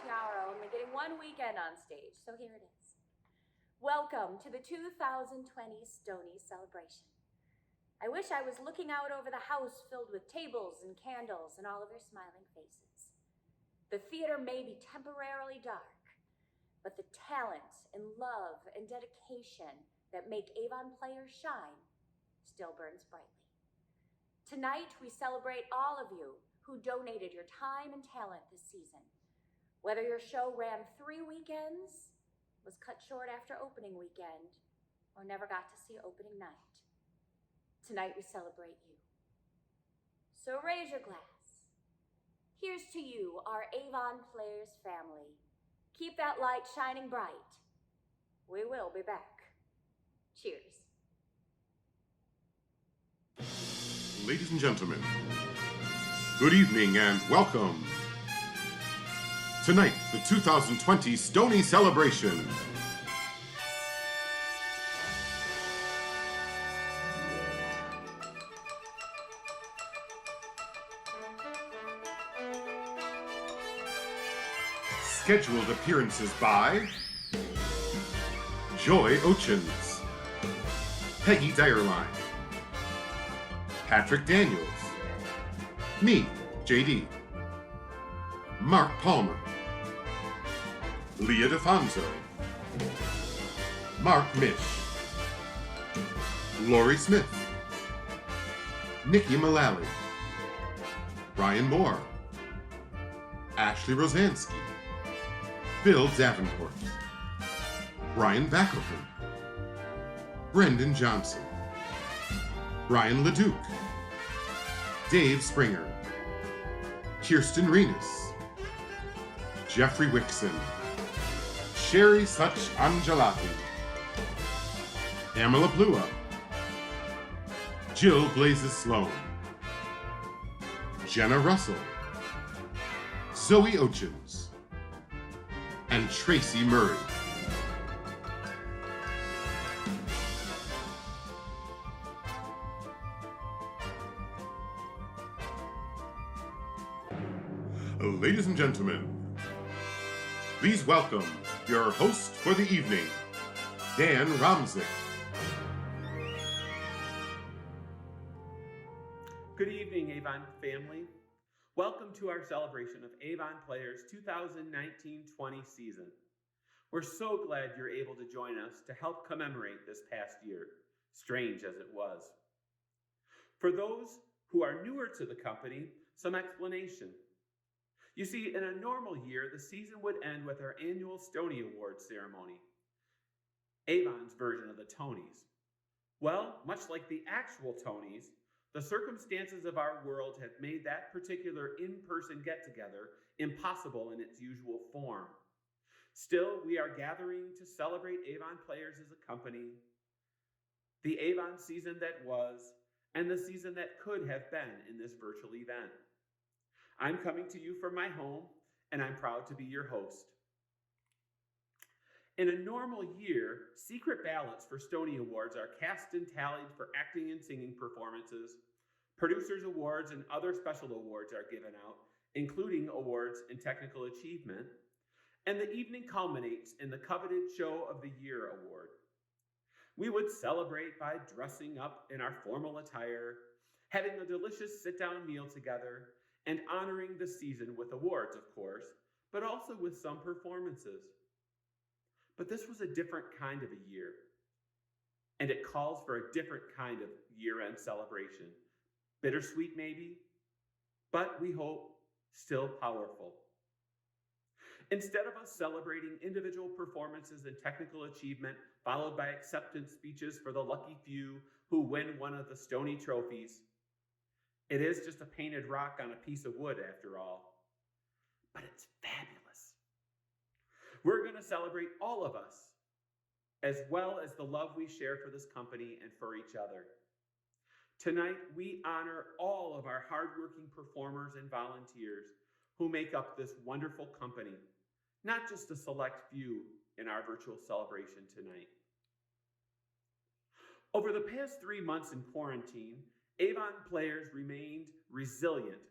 Tiara only getting one weekend on stage, so here it is. Welcome to the 2020 Stoney Celebration. I wish I was looking out over the house filled with tables and candles and all of your smiling faces. The theater may be temporarily dark, but the talent and love and dedication that make Avon players shine still burns brightly. Tonight, we celebrate all of you who donated your time and talent this season. Whether your show ran 3 weekends, was cut short after opening weekend, or never got to see opening night, tonight we celebrate you. So raise your glass. Here's to you, our Avon Players family. Keep that light shining bright. We will be back. Cheers. Ladies and gentlemen, good evening and welcome. Tonight, the 2020 Stoney Celebration. Scheduled appearances by Joy Ochins, Peggy Dyerline, Patrick Daniels, me, JD, Mark Palmer, Leah DeFonso, Mark Mish, Lori Smith, Nikki Mullally, Ryan Moore, Ashley Rosansky, Bill Davenport, Brian Backelton, Brendan Johnson, Brian LeDuc, Dave Springer, Kirsten Renus, Jeffrey Wixon, Sherry Such Angelati, Pamela Plua, Jill Blazes Sloan, Jenna Russell, Zoe Ochins, and Tracy Murray. Ladies and gentlemen, please welcome your host for the evening, Dan Romzik. Good evening, Avon family. Welcome to our celebration of Avon Players 2019-20 season. We're so glad you're able to join us to help commemorate this past year, strange as it was. For those who are newer to the company, some explanation. You see, in a normal year, the season would end with our annual Stoney Awards ceremony, Avon's version of the Tonys. Well, much like the actual Tonys, the circumstances of our world have made that particular in-person get-together impossible in its usual form. Still, we are gathering to celebrate Avon Players as a company, the Avon season that was, and the season that could have been in this virtual event. I'm coming to you from my home, and I'm proud to be your host. In a normal year, secret ballots for Stoney Awards are cast and tallied for acting and singing performances. Producers Awards and other special awards are given out, including awards in technical achievement. And the evening culminates in the coveted Show of the Year award. We would celebrate by dressing up in our formal attire, having a delicious sit-down meal together, and honoring the season with awards, of course, but also with some performances. But this was a different kind of a year, and it calls for a different kind of year-end celebration. Bittersweet, maybe, but we hope still powerful. Instead of us celebrating individual performances and technical achievement, followed by acceptance speeches for the lucky few who win one of the Stoney trophies, it is just a painted rock on a piece of wood, after all. But it's fabulous. We're going to celebrate all of us, as well as the love we share for this company and for each other. Tonight, we honor all of our hardworking performers and volunteers who make up this wonderful company, not just a select few in our virtual celebration tonight. Over the past 3 months in quarantine, Avon Players remained resilient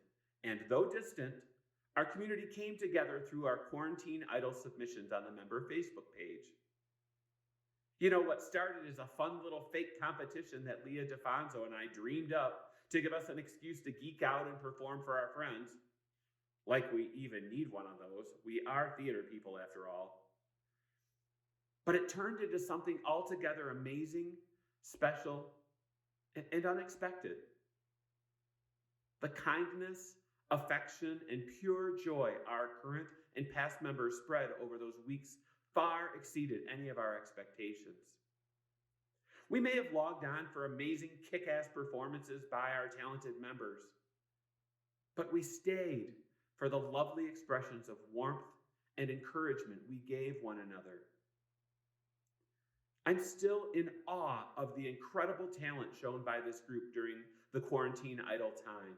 and, though distant, Our community came together through our quarantine idol submissions on the member Facebook page. You know, what started as a fun little fake competition that Leah DeFonso and I dreamed up to give us an excuse to geek out and perform for our friends. Like we even need one of those. We are theater people after all. But it turned into something altogether amazing, special, and unexpected. The kindness, affection, and pure joy our current and past members spread over those weeks far exceeded any of our expectations. We may have logged on for amazing kick-ass performances by our talented members, but we stayed for the lovely expressions of warmth and encouragement we gave one another. I'm still in awe of the incredible talent shown by this group during the quarantine idol time.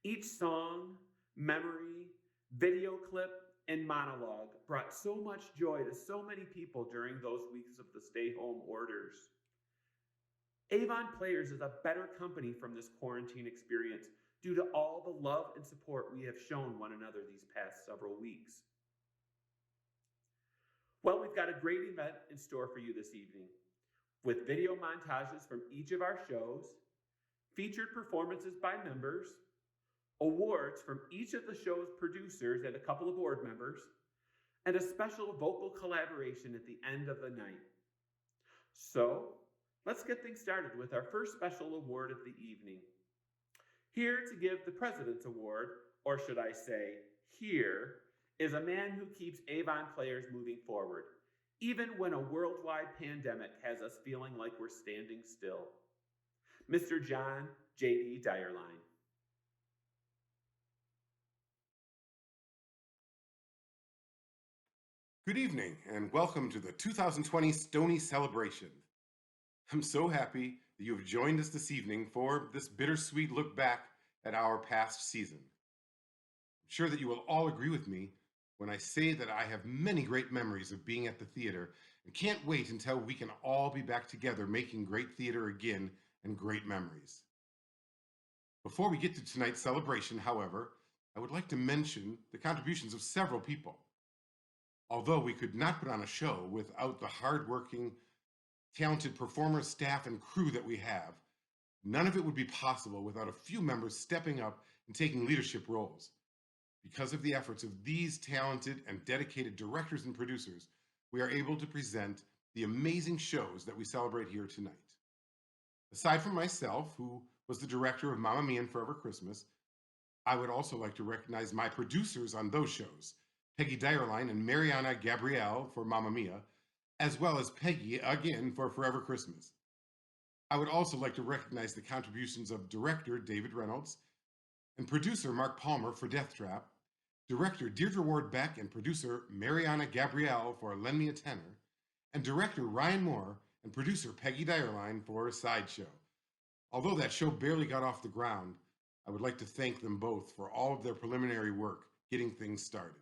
Each song, memory, video clip, and monologue brought so much joy to so many people during those weeks of the stay-home orders. Avon Players is a better company from this quarantine experience due to all the love and support we have shown one another these past several weeks. Well, we've got a great event in store for you this evening, with video montages from each of our shows, featured performances by members, awards from each of the show's producers and a couple of board members, and a special vocal collaboration at the end of the night. So, let's get things started with our first special award of the evening. Here to give the President's Award, or should I say, here, is a man who keeps Avon Players moving forward, even when a worldwide pandemic has us feeling like we're standing still. Mr. John J.D. Dyerline. Good evening, and welcome to the 2020 Stoney Celebration. I'm so happy that you have joined us this evening for this bittersweet look back at our past season. I'm sure that you will all agree with me when I say that I have many great memories of being at the theater and can't wait until we can all be back together making great theater again and great memories. Before we get to tonight's celebration, however, I would like to mention the contributions of several people. Although we could not put on a show without the hardworking, talented performers, staff, and crew that we have, none of it would be possible without a few members stepping up and taking leadership roles. Because of the efforts of these talented and dedicated directors and producers, we are able to present the amazing shows that we celebrate here tonight. Aside from myself, who was the director of Mamma Mia and Forever Christmas, I would also like to recognize my producers on those shows, Peggy Dyerline and Mariana Gabrielle for Mamma Mia, as well as Peggy again for Forever Christmas. I would also like to recognize the contributions of director David Reynolds and producer Mark Palmer for Death Trap, director Deirdre Ward Beck and producer Mariana Gabrielle for Lend Me a Tenor, and director Ryan Moore and producer Peggy Dyerline for Sideshow. Although that show barely got off the ground, I would like to thank them both for all of their preliminary work getting things started.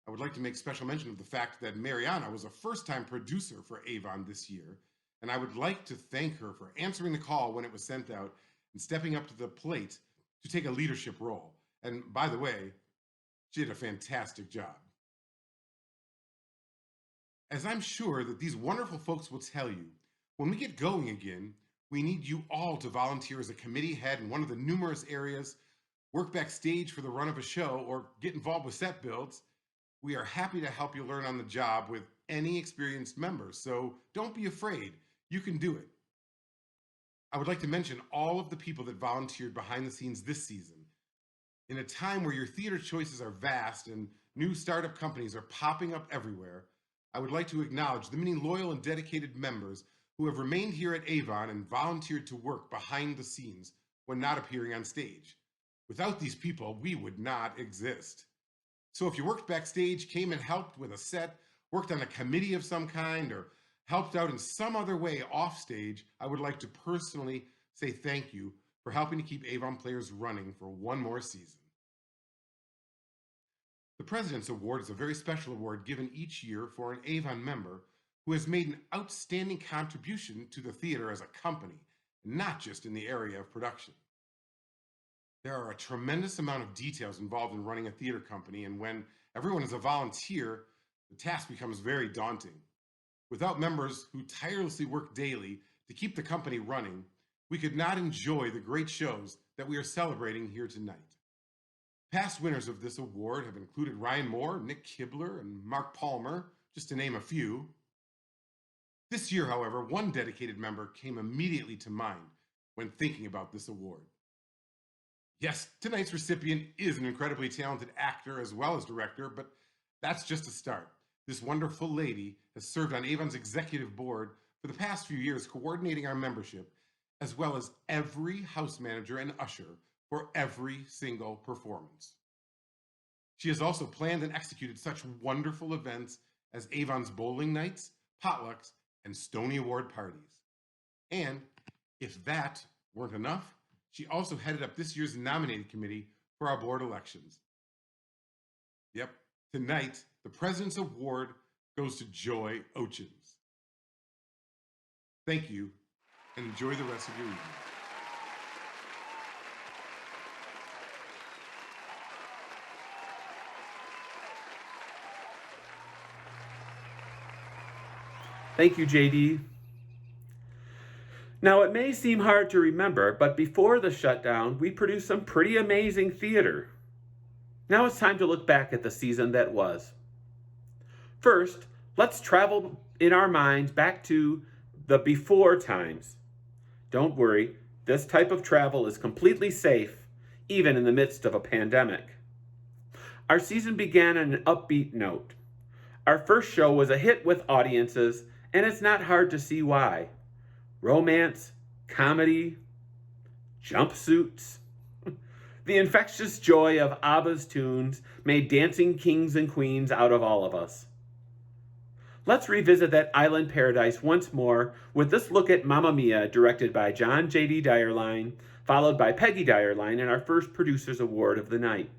I would like to make special mention of the fact that Mariana was a first-time producer for Avon this year, and I would like to thank her for answering the call when it was sent out and stepping up to the plate to take a leadership role. And by the way, she did a fantastic job. As I'm sure that these wonderful folks will tell you, when we get going again, we need you all to volunteer as a committee head in one of the numerous areas, work backstage for the run of a show, or get involved with set builds. We are happy to help you learn on the job with any experienced members, so don't be afraid. You can do it. I would like to mention all of the people that volunteered behind the scenes this season. In a time where your theater choices are vast and new startup companies are popping up everywhere, I would like to acknowledge the many loyal and dedicated members who have remained here at Avon and volunteered to work behind the scenes when not appearing on stage. Without these people, we would not exist. So if you worked backstage, came and helped with a set, worked on a committee of some kind, or helped out in some other way off stage, I would like to personally say thank you for helping to keep Avon Players running for one more season. The President's Award is a very special award given each year for an Avon member who has made an outstanding contribution to the theater as a company, not just in the area of production. There are a tremendous amount of details involved in running a theater company, and when everyone is a volunteer, the task becomes very daunting. Without members who tirelessly work daily to keep the company running, we could not enjoy the great shows that we are celebrating here tonight. Past winners of this award have included Ryan Moore, Nick Kibler, and Mark Palmer, just to name a few. This year, however, one dedicated member came immediately to mind when thinking about this award. Yes, tonight's recipient is an incredibly talented actor as well as director, but that's just a start. This wonderful lady has served on Avon's executive board for the past few years, coordinating our membership, as well as every house manager and usher for every single performance. She has also planned and executed such wonderful events as Avon's bowling nights, potlucks, and Stoney Award parties. And if that weren't enough, she also headed up this year's nominating committee for our board elections. Yep, tonight, the President's Award goes to Joy Ochins. Thank you, and enjoy the rest of your evening. Thank you, JD. Now, it may seem hard to remember, but before the shutdown, we produced some pretty amazing theater. Now it's time to look back at the season that was. First, let's travel in our minds back to the before times. Don't worry, this type of travel is completely safe, even in the midst of a pandemic. Our season began on an upbeat note. Our first show was a hit with audiences, and it's not hard to see why. Romance, comedy, jumpsuits. The infectious joy of ABBA's tunes made dancing kings and queens out of all of us. Let's revisit that island paradise once more with this look at Mamma Mia, directed by John J.D. Dyerline, followed by Peggy Dyerline in our first Producers Award of the night.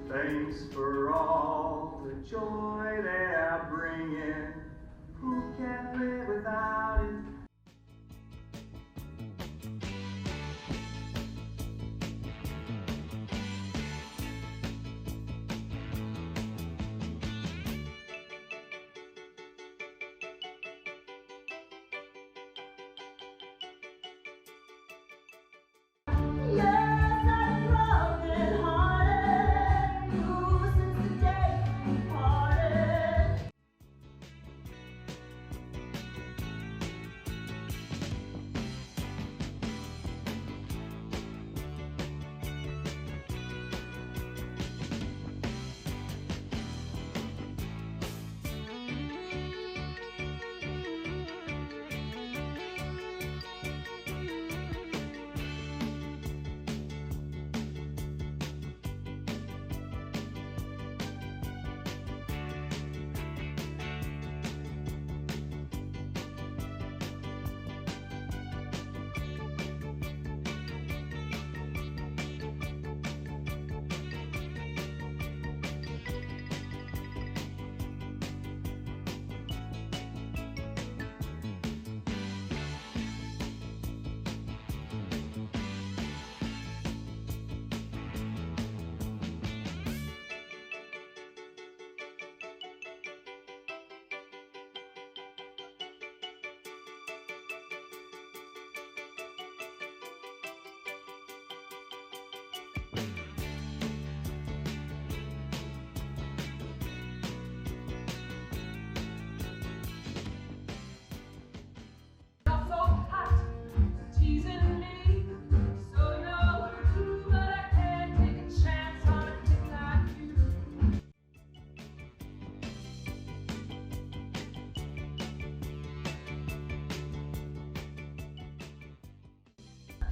Thanks for all the joy they are bringing. Who can live without it?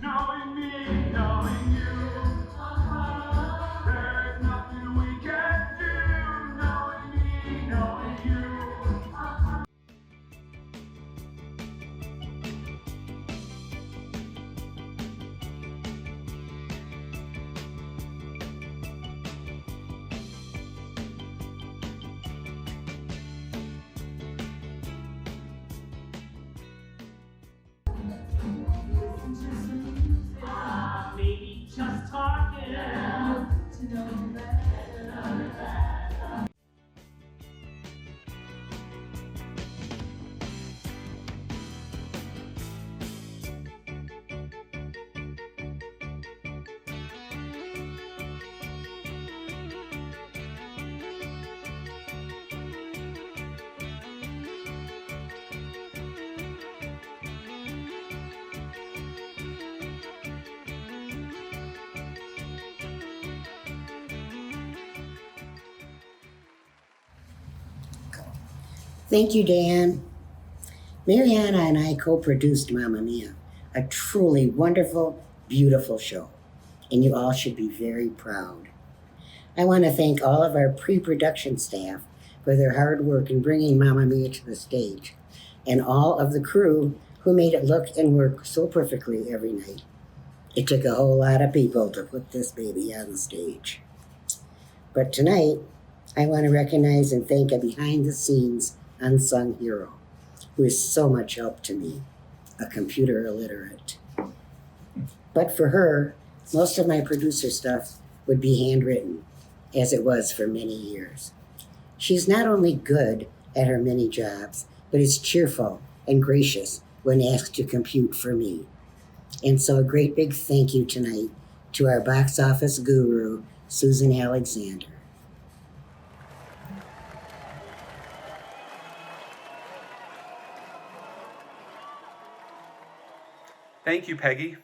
Knowing me, knowing you. There's nothing we can do. Knowing me, knowing you. Maybe just talking. Thank you, Dan. Mariana and I co-produced Mamma Mia, a truly wonderful, beautiful show, and you all should be very proud. I want to thank all of our pre-production staff for their hard work in bringing Mamma Mia to the stage, and all of the crew who made it look and work so perfectly every night. It took a whole lot of people to put this baby on the stage. But tonight, I want to recognize and thank a behind-the-scenes unsung hero who is so much help to me, a computer illiterate. But for her, most of my producer stuff would be handwritten, as it was for many years. She's not only good at her many jobs, but is cheerful and gracious when asked to compute for me. And so a great big thank you tonight to our box office guru, Susan Alexander. Thank you, Peggy.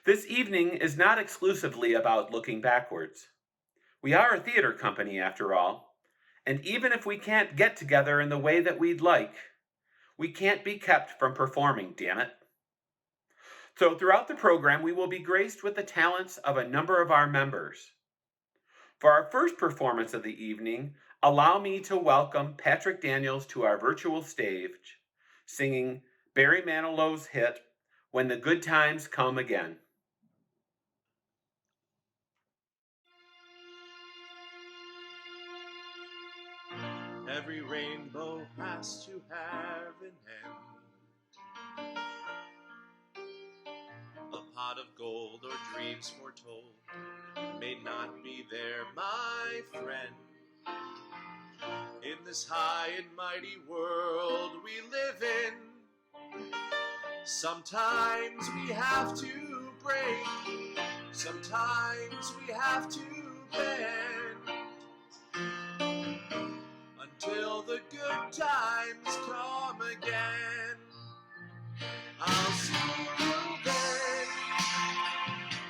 This evening is not exclusively about looking backwards. We are a theater company, after all, and even if we can't get together in the way that we'd like, we can't be kept from performing, damn it. So throughout the program, we will be graced with the talents of a number of our members. For our first performance of the evening, allow me to welcome Patrick Daniels to our virtual stage, singing Barry Manilow's hit, When the Good Times Come Again. Every rainbow has to have an end. A pot of gold or dreams foretold may not be there, my friend. In this high and mighty world we live in, sometimes we have to break, sometimes we have to bend, until the good times come again. I'll see you then,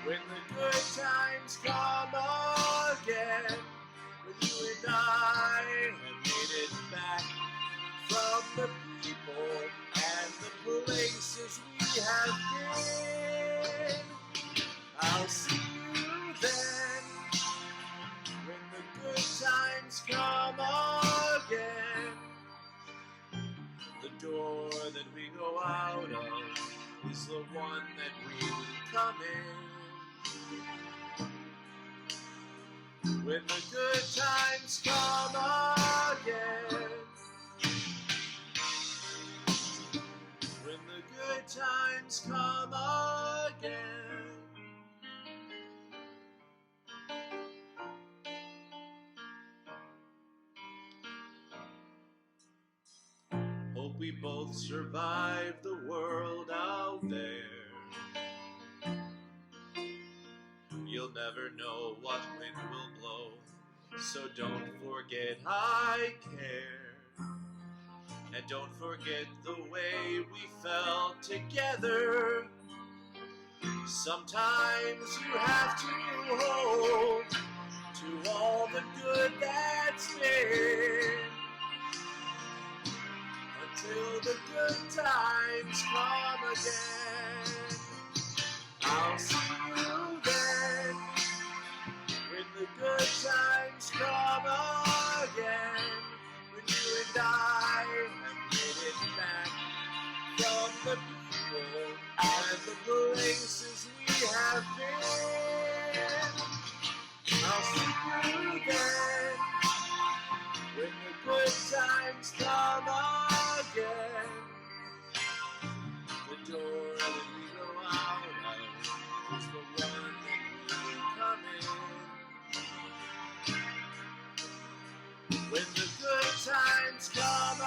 when the good times come again, when you and I have made it back from the people and the places we have been. I'll see you then, when the good times come again. The door that we go out of is the one that we come in. When the good times come again, when the good times come again. Hope we both survive the world out there. You'll never know what wind will blow, so don't forget I care. And don't forget the way we felt together. Sometimes you have to hold to all the good that's been, until the good times come again. I'll see you then when the good times come again. When you and I have made it back from the people and the places we have been. I'll see you then when the good times come again. The door that we go out of is the one that we come in. When the good times come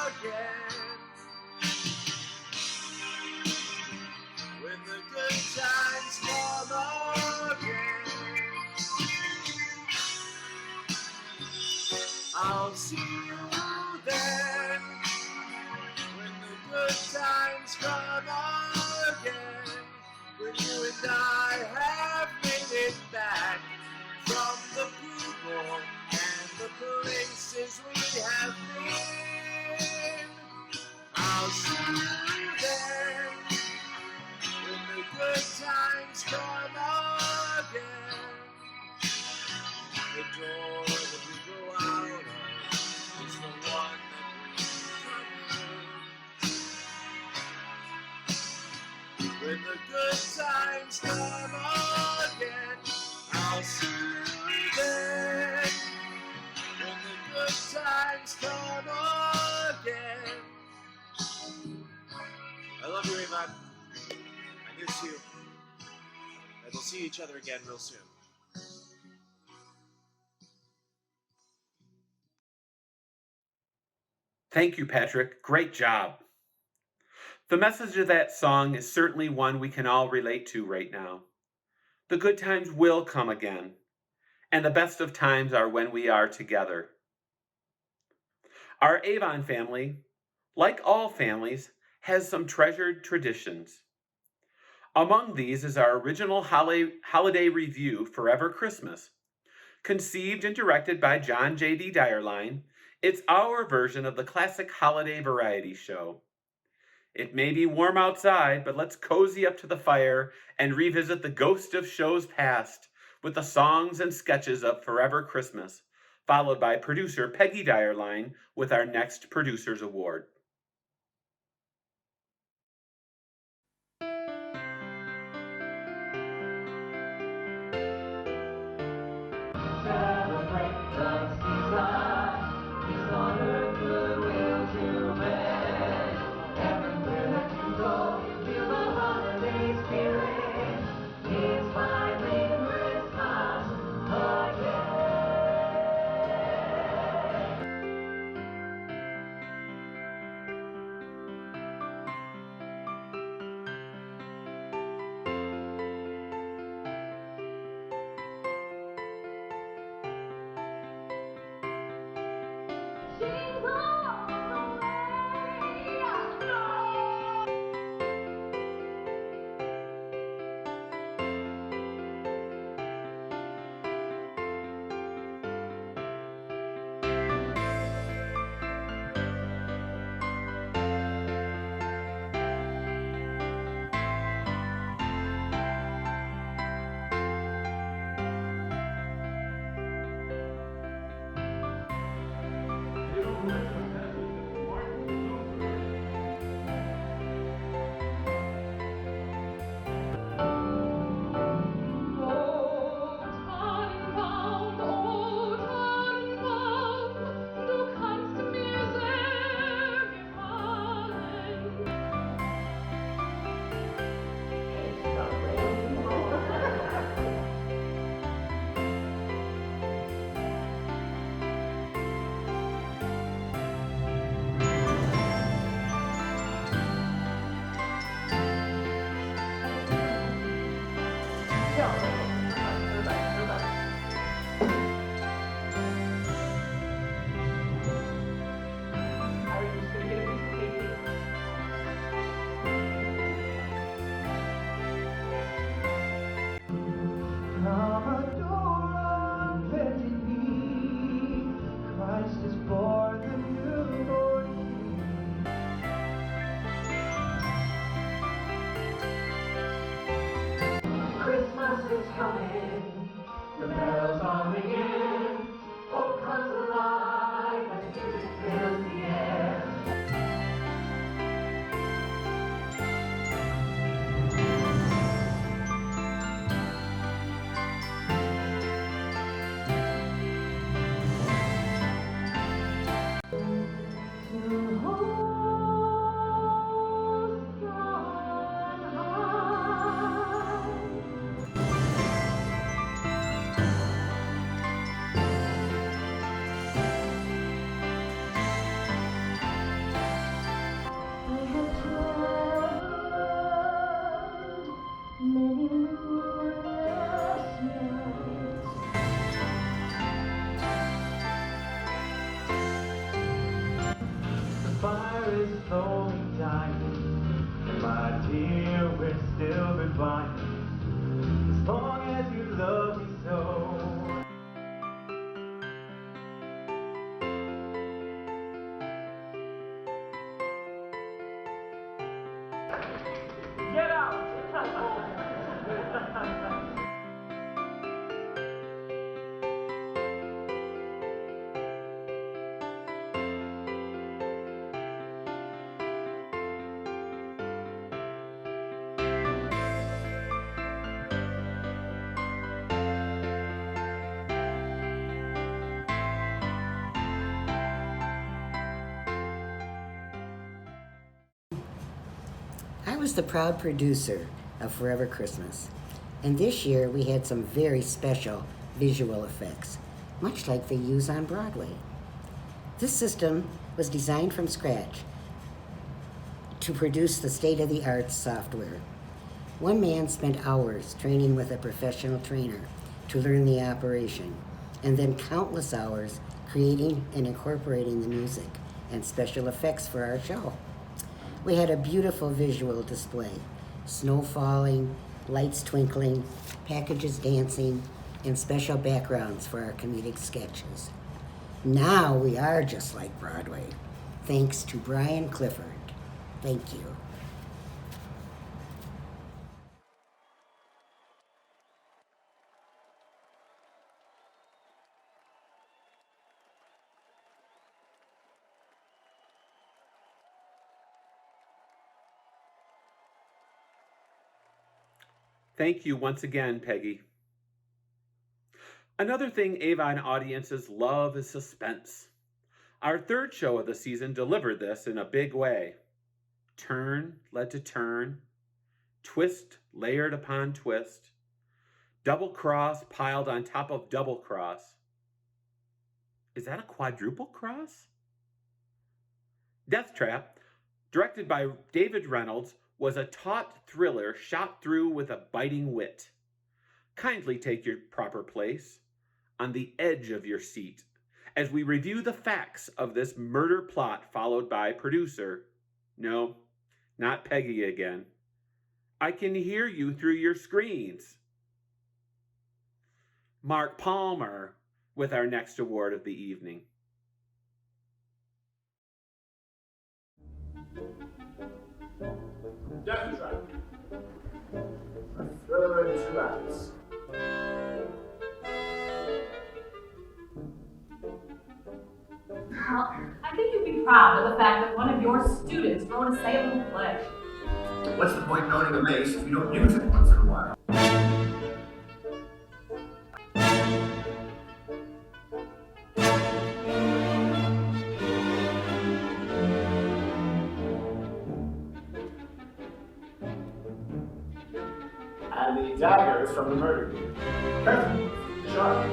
again. When the good times come again. I'll see you then. When the good times come again. When you and I have made it back from the people and the places we have been. I'll see you then. When the good times come again. The door that we go out of is the one that we come in. When the good times come again, I'll see you then. When the good times come again. I love you, Ava. I miss you. And we'll see each other again real soon. Thank you, Patrick. Great job. The message of that song is certainly one we can all relate to right now. The good times will come again, and the best of times are when we are together. Our Avon family, like all families, has some treasured traditions. Among these is our original holiday review, Forever Christmas. Conceived and directed by John J.D. Dyerline, it's our version of the classic holiday variety show. It may be warm outside, but let's cozy up to the fire and revisit the ghost of shows past with the songs and sketches of Forever Christmas, followed by producer Peggy Dyerline with our next Producer's Award. Celebrate the season, peace on earth, goodwill to men. Everywhere that you go, feel the holiday spirit. It's finally Christmas again. coming. The bells are ringing. Hope comes alive as music fills the air. Fire is slowly dying, my dear, we're still goodbye. As long as you love me so. Get out! I was the proud producer of Forever Christmas, and this year we had some very special visual effects, much like they use on Broadway. This system was designed from scratch to produce the state-of-the-art software. One man spent hours training with a professional trainer to learn the operation, and then countless hours creating and incorporating the music and special effects for our show. We had a beautiful visual display, snow falling, lights twinkling, packages dancing, and special backgrounds for our comedic sketches. Now we are just like Broadway, thanks to Brian Clifford. Thank you. Thank you once again, Peggy. Another thing Avon audiences love is suspense. Our third show of the season delivered this in a big way. Turn led to turn, twist layered upon twist, double cross piled on top of double cross. Is that a quadruple cross? Death Trap, directed by David Reynolds, was a taut thriller shot through with a biting wit. Kindly take your proper place on the edge of your seat as we review the facts of this murder plot, followed by producer, no, not Peggy again. I can hear you through your screens. Mark Palmer with our next award of the evening. Death Trap. A third two acts. Well, I think you'd be proud of the fact that one of your students wrote a saleable play. What's the point in owning a mace if you don't use it once in a while? And the dagger is from the murder game. Careful, sharp.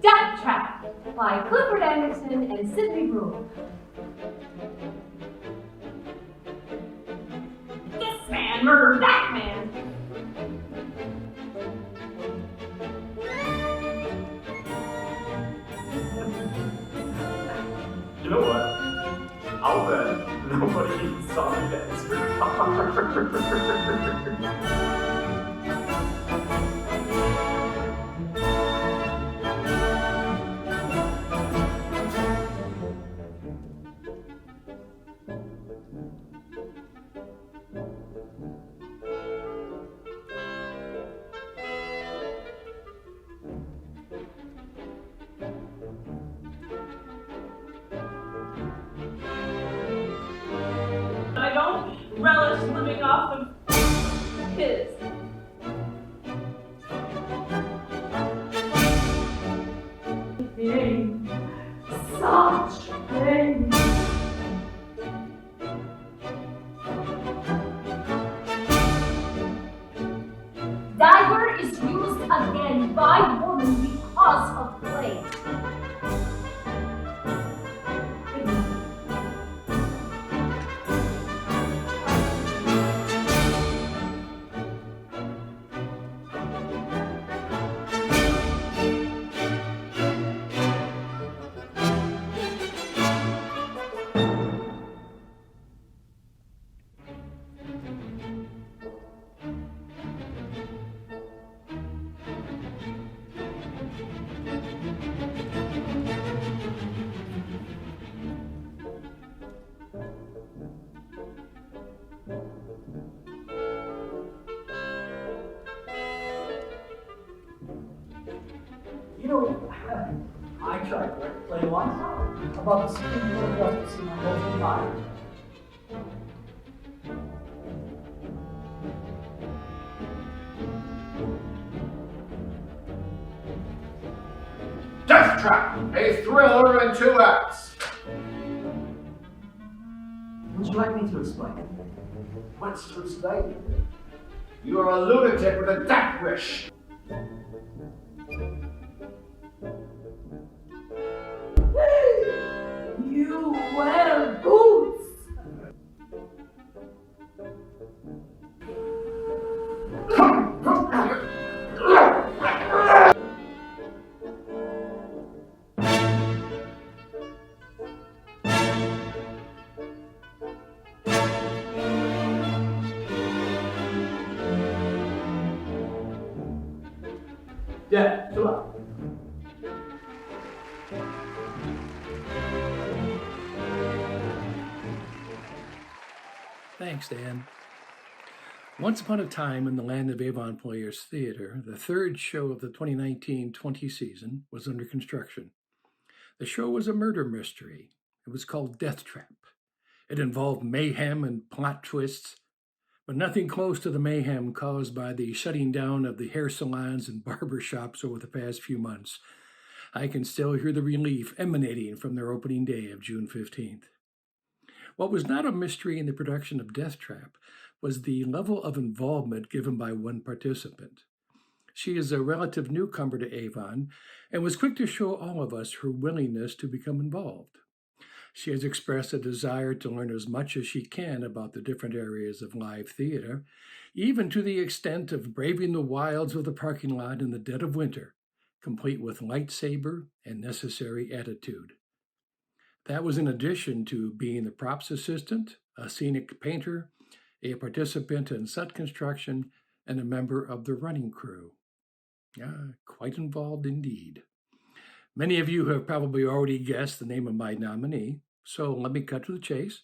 Death Trap by Clifford Anderson and Sidney Broome. This man murdered that man. You know what? I'll bet nobody even saw me dance very hard. off of his. Pain. Such pain. Dagger is used again by woman because of play. You know, I tried to play once about the Supreme Court justice in my local fire. Death Trap, a thriller in 2 acts. Would you like me to explain? What's to explain? You are a lunatic with a death wish. You wear boots! Yeah, chill out. Thanks, Dan. Once upon a time in the land of Avon Players Theater, the third show of the 2019-20 season was under construction. The show was a murder mystery. It was called Death Trap. It involved mayhem and plot twists, but nothing close to the mayhem caused by the shutting down of the hair salons and barber shops over the past few months. I can still hear the relief emanating from their opening day of June 15th. What was not a mystery in the production of Death Trap was the level of involvement given by one participant. She is a relative newcomer to Avon and was quick to show all of us her willingness to become involved. She has expressed a desire to learn as much as she can about the different areas of live theater, even to the extent of braving the wilds of the parking lot in the dead of winter, complete with lightsaber and necessary attitude. That was in addition to being the props assistant, a scenic painter, a participant in set construction, and a member of the running crew. Quite involved indeed. Many of you have probably already guessed the name of my nominee, so let me cut to the chase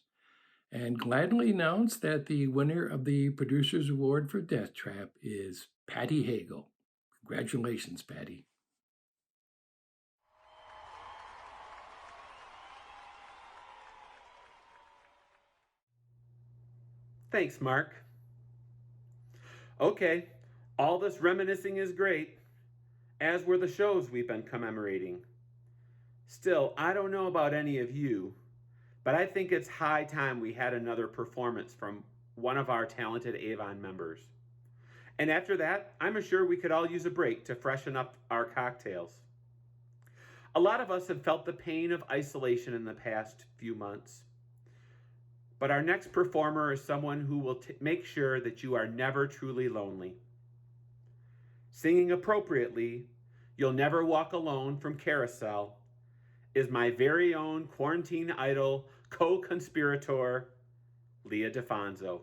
and gladly announce that the winner of the Producers Award for Death Trap is Patty Hagel. Congratulations, Patty. Thanks, Mark. Okay, all this reminiscing is great, as were the shows we've been commemorating. Still, I don't know about any of you, but I think it's high time we had another performance from one of our talented Avon members. And after that, I'm sure we could all use a break to freshen up our cocktails. A lot of us have felt the pain of isolation in the past few months. But our next performer is someone who will make sure that you are never truly lonely. Singing appropriately, You'll Never Walk Alone from Carousel is my very own quarantine idol co-conspirator, Leah DeFonso.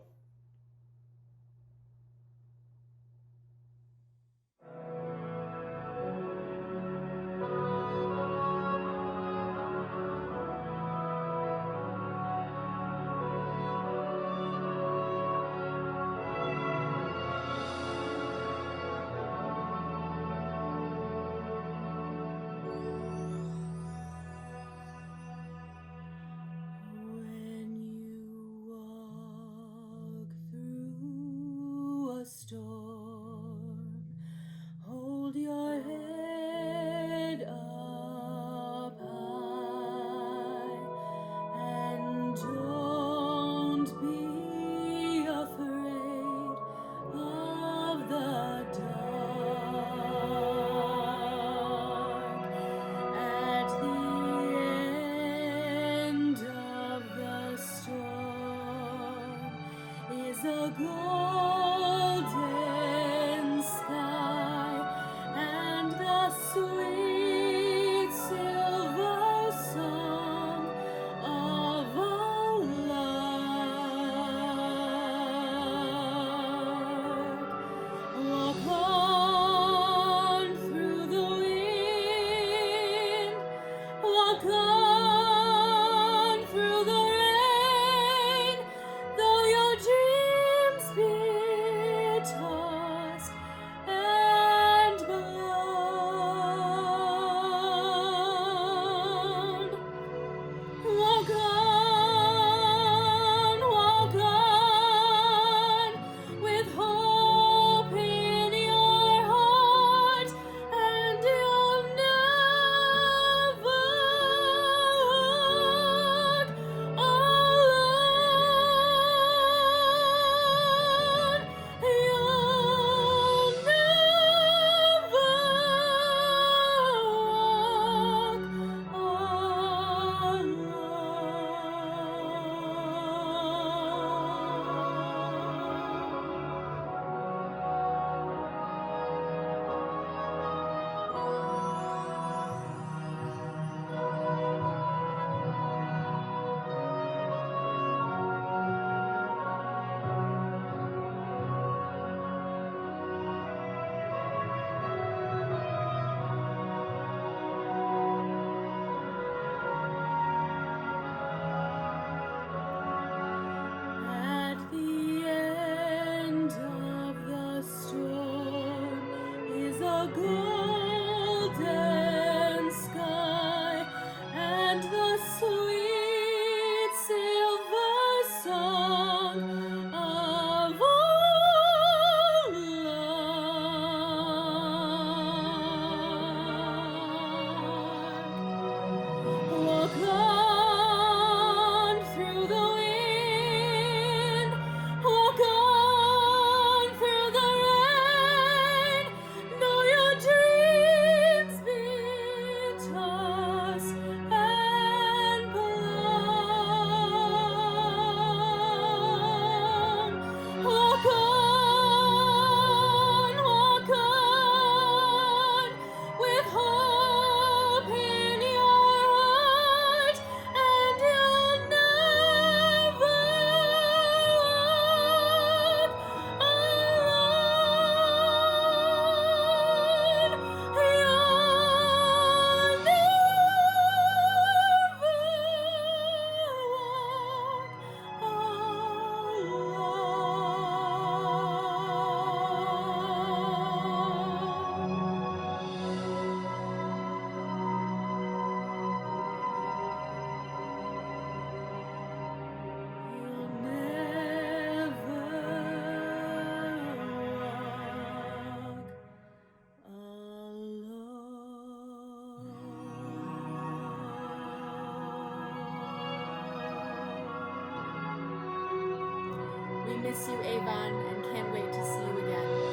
golden sky and the sweet silver song of our lark. Look on through the wind, walk on through the rain. Know your dreams be tossed and blown. Walk on with hope in your heart, and you'll never walk alone. You'll never We miss you, Avon, and can't wait to see you again.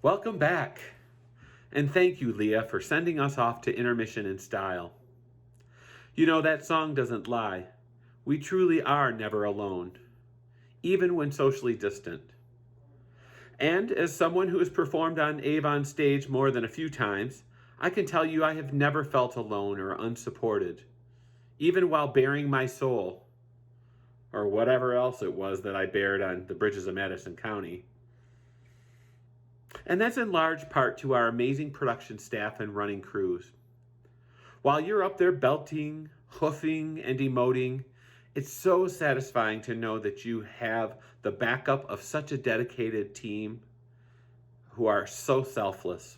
Welcome back. And thank you, Leah, for sending us off to intermission in style. You know, that song doesn't lie. We truly are never alone, even when socially distant. And as someone who has performed on Avon stage more than a few times, I can tell you I have never felt alone or unsupported, even while bearing my soul, or whatever else it was that I bared on the bridges of Madison County. And that's in large part to our amazing production staff and running crews. While you're up there belting, hoofing, and emoting, it's so satisfying to know that you have the backup of such a dedicated team who are so selfless.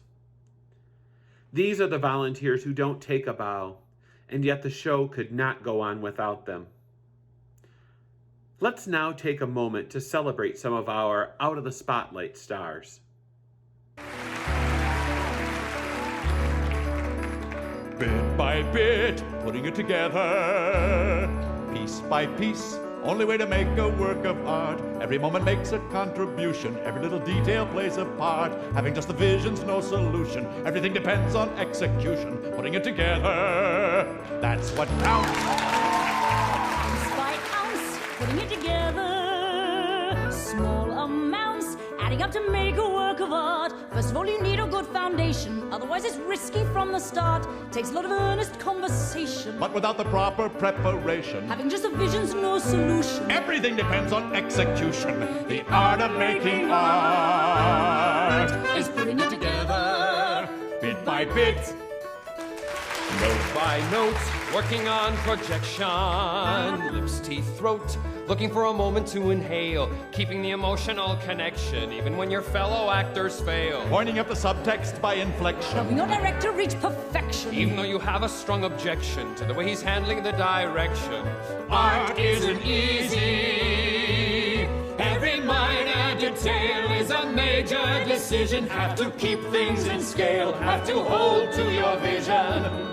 These are the volunteers who don't take a bow, and yet the show could not go on without them. Let's now take a moment to celebrate some of our out of the spotlight stars. Bit by bit, putting it together, piece by piece, only way to make a work of art. Every moment makes a contribution, every little detail plays a part. Having just the vision's no solution, everything depends on execution. Putting it together, that's what counts. Ounce by ounce, putting it together. Small amounts, adding up to make a work of art. First of all, you need a good foundation, otherwise it's risky from the start. Takes a lot of earnest conversation, But without the proper preparation, having just a vision's no solution. everything depends on execution. The art of making art Is putting it together, bit by bit. Note by note, working on projection. Lips, teeth, throat, looking for a moment to inhale. Keeping the emotional connection, even when your fellow actors fail. Pointing up the subtext by inflection. helping your director reach perfection. Even though you have a strong objection to the way he's handling the direction. Art isn't easy. Every minor detail is a major decision. Have to keep things in scale, have to hold to your vision.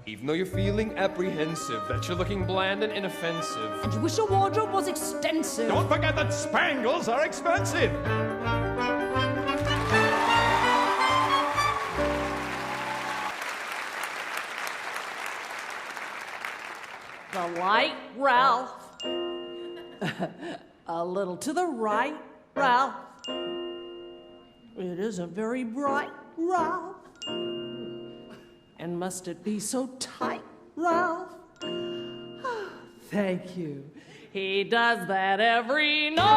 Even though you're feeling apprehensive, that you're looking bland and inoffensive. And you wish your wardrobe was extensive. Don't forget that spangles are expensive. The light, Ralph. A little to the right, Ralph. It isn't very bright, Ralph. And must it be so tight, Ralph? Thank you. He does that every night.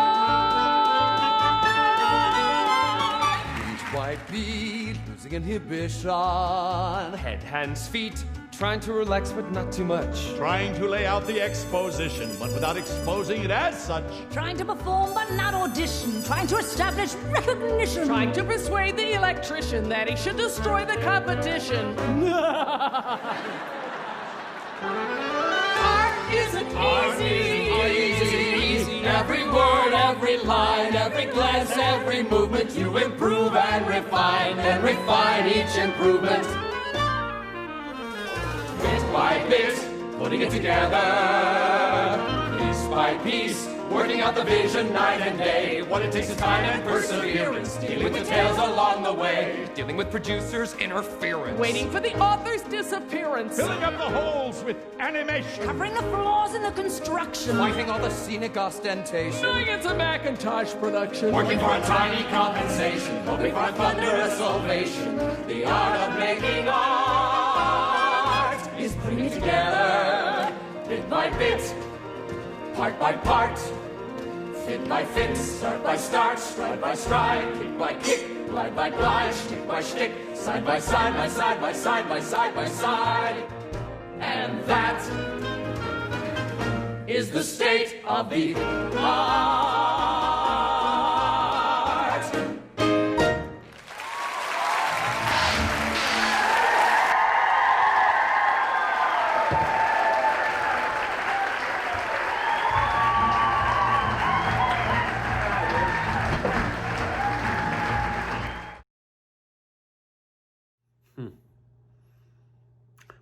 Beat by beat, losing inhibition. Head, hands, feet, trying to relax but not too much. Trying to lay out the exposition, but without exposing it as such. Trying to perform but not audition. Trying to establish recognition. Trying to persuade the electrician that he should destroy the competition. Art isn't easy. Every word, every line, every glance, every movement, you improve and refine each improvement. Bit by bit, putting it together, piece by piece, working out the vision night and day. What it takes is time and perseverance, dealing with details along the way, dealing with producers' interference, Waiting for the author's disappearance. Filling up the holes with animation. Covering the flaws in the construction. fighting all the scenic ostentation, Knowing it's a Macintosh production. working for a tiny compensation, hoping for a thunderous ovation. The art of making art is putting it together, bit by bit, part by part, fit by fit, start by start, stride by stride, kick by kick, glide by glide, shtick by shtick, side by side, by side by side, by side by side. And that is the state of the art.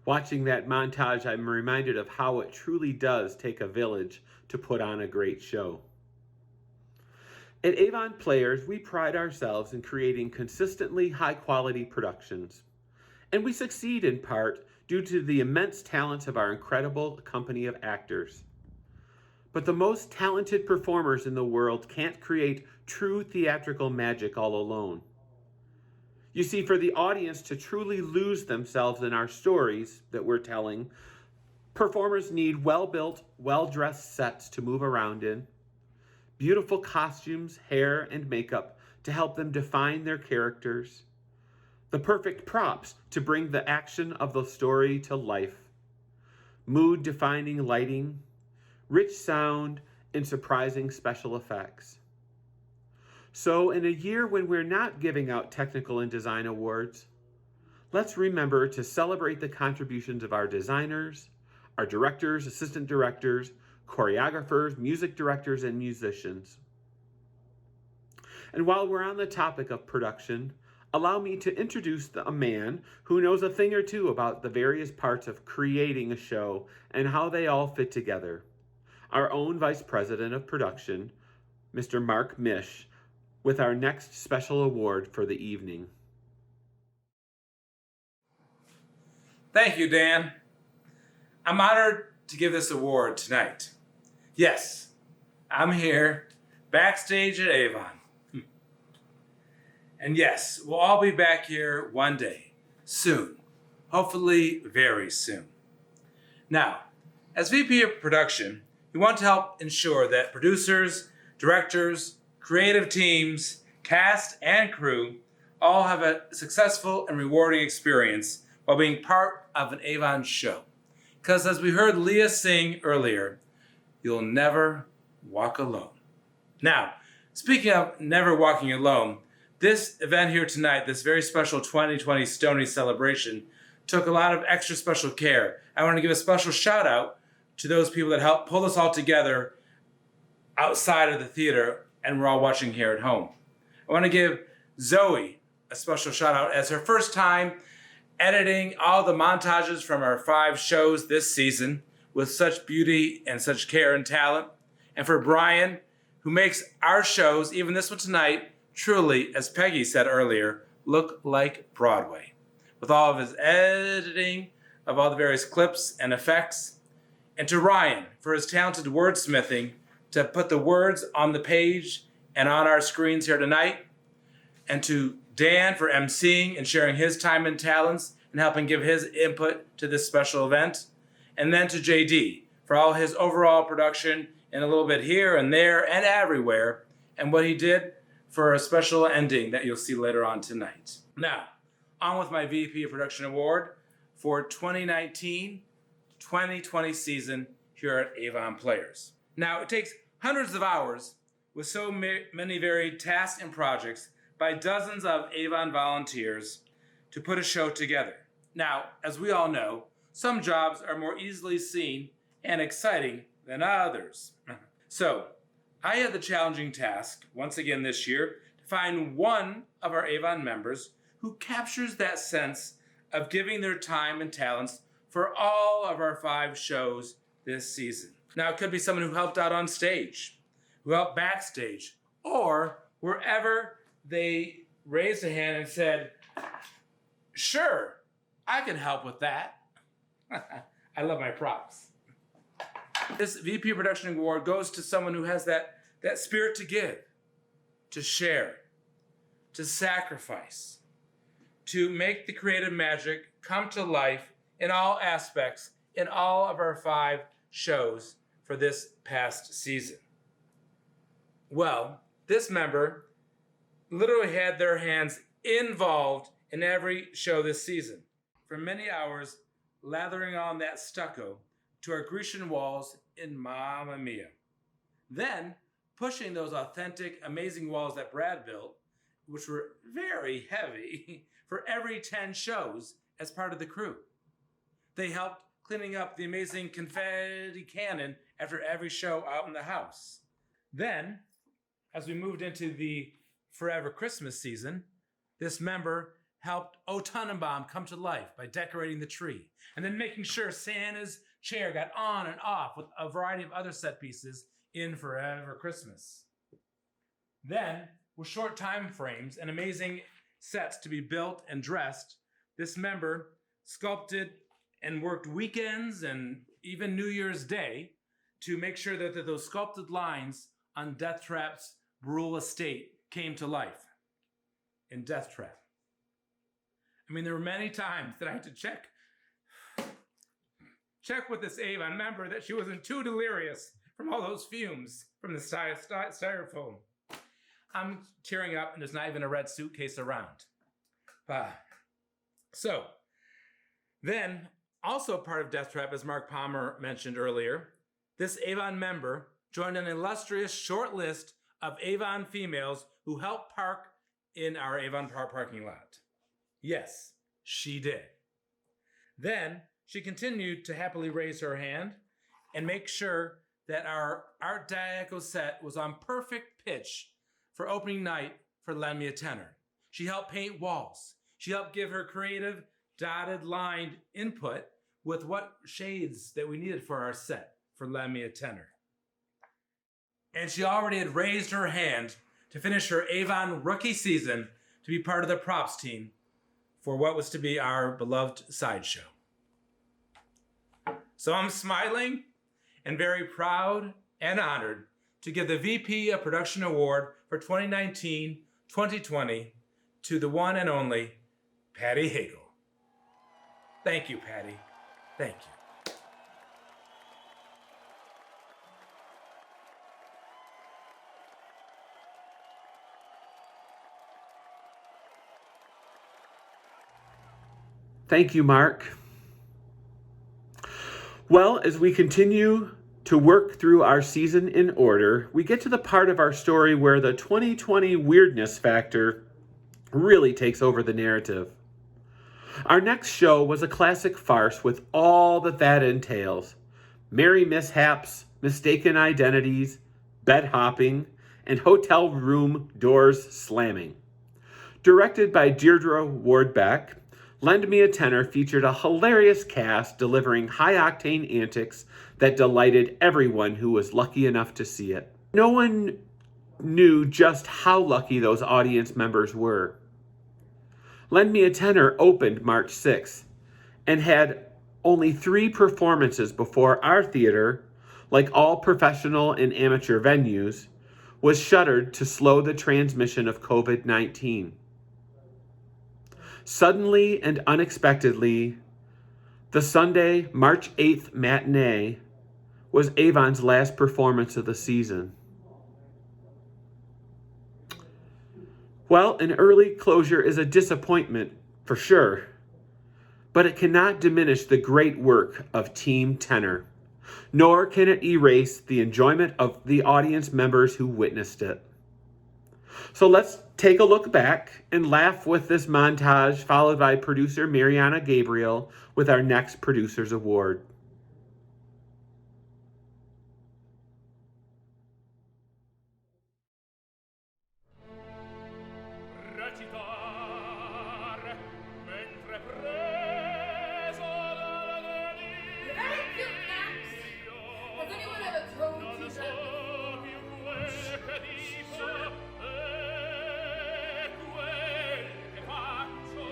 Watching that montage, I'm reminded of how it truly does take a village to put on a great show. At Avon Players, we pride ourselves in creating consistently high-quality productions. And we succeed in part due to the immense talents of our incredible company of actors. But the most talented performers in the world can't create true theatrical magic all alone. You see, for the audience to truly lose themselves in our stories that we're telling, performers need well-built, well-dressed sets to move around in, beautiful costumes, hair, and makeup to help them define their characters, the perfect props to bring the action of the story to life, mood-defining lighting, rich sound, and surprising special effects. So in a year when we're not giving out technical and design awards, let's remember to celebrate the contributions of our designers, our directors, assistant directors, choreographers, music directors, and musicians. And while we're on the topic of production, allow me to introduce a man who knows a thing or two about the various parts of creating a show and how they all fit together. Our own Vice President of Production, Mr. Mark Mish, with our next special award for the evening. Thank you, Dan. I'm honored to give this award tonight. Yes, I'm here, backstage at Avon. And yes, we'll all be back here one day, soon. Hopefully very soon. Now, as VP of Production, we want to help ensure that producers, directors, creative teams, cast, and crew all have a successful and rewarding experience while being part of an Avon show. Because as we heard Leah sing earlier, you'll never walk alone. Now, speaking of never walking alone, this event here tonight, this very special 2020 Stoney Celebration, took a lot of extra special care. I want to give a special shout out to those people that helped pull us all together outside of the theater and we're all watching here at home. I want to give Zoe a special shout out as her first time editing all the montages from our 5 shows this season with such beauty and such care and talent. And for Brian, who makes our shows, even this one tonight, truly, as Peggy said earlier, look like Broadway. With all of his editing of all the various clips and effects. And to Ryan for his talented wordsmithing to put the words on the page and on our screens here tonight. And to Dan for emceeing and sharing his time and talents and helping give his input to this special event. And then to JD for all his overall production and a little bit here and there and everywhere, and what he did for a special ending that you'll see later on tonight. Now, on with my VP of Production Award for 2019-2020 season here at Avon Players. Now, it takes hundreds of hours with so many varied tasks and projects by dozens of Avon volunteers to put a show together. Now, as we all know, some jobs are more easily seen and exciting than others. So, I had the challenging task, once again this year, to find one of our Avon members who captures that sense of giving their time and talents for all of our 5 shows this season. Now, it could be someone who helped out on stage, who helped backstage, or wherever they raised a hand and said, sure, I can help with that. I love my props. This VP Production Award goes to someone who has that spirit to give, to share, to sacrifice, to make the creative magic come to life in all aspects in all of our 5 shows for this past season. Well, this member literally had their hands involved in every show this season. For many hours, lathering on that stucco to our Grecian walls in Mamma Mia. Then, pushing those authentic, amazing walls that Brad built, which were very heavy, for every 10 shows as part of the crew. They helped cleaning up the amazing confetti cannon after every show out in the house. Then, as we moved into the Forever Christmas season, this member helped O Tannenbaum come to life by decorating the tree, and then making sure Santa's chair got on and off with a variety of other set pieces in Forever Christmas. Then, with short time frames and amazing sets to be built and dressed, this member sculpted and worked weekends and even New Year's Day to make sure that those sculpted lines on Death Trap's Brule estate came to life in Death Trap. I mean, there were many times that I had to check with this Avon member that she wasn't too delirious from all those fumes from the styrofoam. I'm tearing up, and there's not even a red suitcase around. So, then, also part of Death Trap, as Mark Palmer mentioned earlier, this Avon member joined an illustrious short list of Avon females who helped park in our Avon parking lot. Yes, she did. Then, she continued to happily raise her hand and make sure that our Art Deco set was on perfect pitch for opening night for Lend Me a Tenor. She helped paint walls. She helped give her creative, dotted lined input with what shades that we needed for our set for Lend Me a Tenor. And she already had raised her hand to finish her Avon rookie season to be part of the props team for what was to be our beloved sideshow. So I'm smiling and very proud and honored to give the VP of Production Award for 2019-2020 to the one and only Patty Hagel. Thank you, Patty. Thank you. Thank you, Mark. Well, as we continue to work through our season in order, we get to the part of our story where the 2020 weirdness factor really takes over the narrative. Our next show was a classic farce with all that entails. Merry mishaps, mistaken identities, bed hopping, and hotel room doors slamming. Directed by Deirdre Ward-Beck, Lend Me a Tenor featured a hilarious cast delivering high-octane antics that delighted everyone who was lucky enough to see it. No one knew just how lucky those audience members were. Lend Me a Tenor opened March 6th and had only 3 performances before our theater, like all professional and amateur venues, was shuttered to slow the transmission of COVID-19. Suddenly and unexpectedly, the Sunday, March 8th matinee was Avon's last performance of the season. Well, an early closure is a disappointment, for sure, but it cannot diminish the great work of Team Tenor, nor can it erase the enjoyment of the audience members who witnessed it. So let's take a look back and laugh with this montage, followed by producer Mariana Gabriel with our next Producer's Award.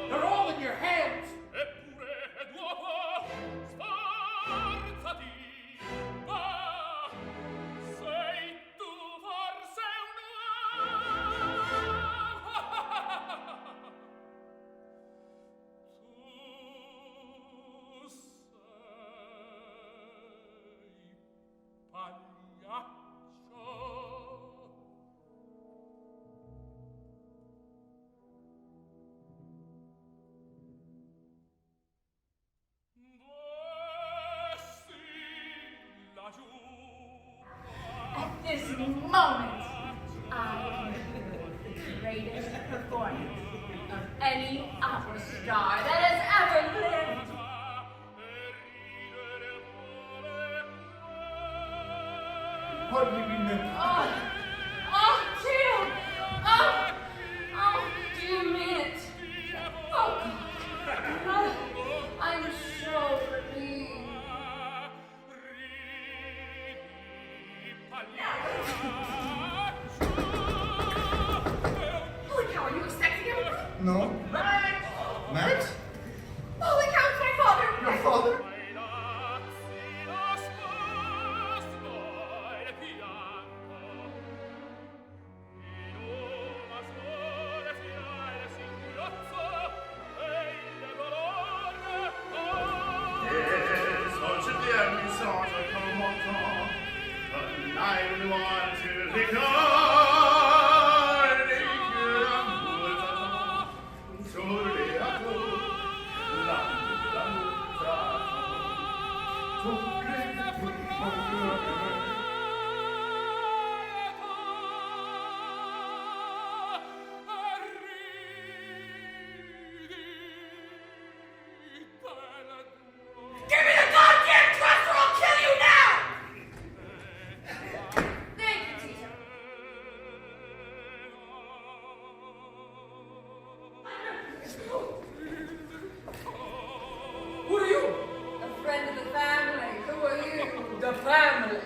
They're all in your hands! At this moment, I am the greatest performance of any opera star that has ever lived. What do you mean? Tim! Do you mean it? Oh, God. I'm so relieved. Who are you? A friend of the family. Who are you? The family.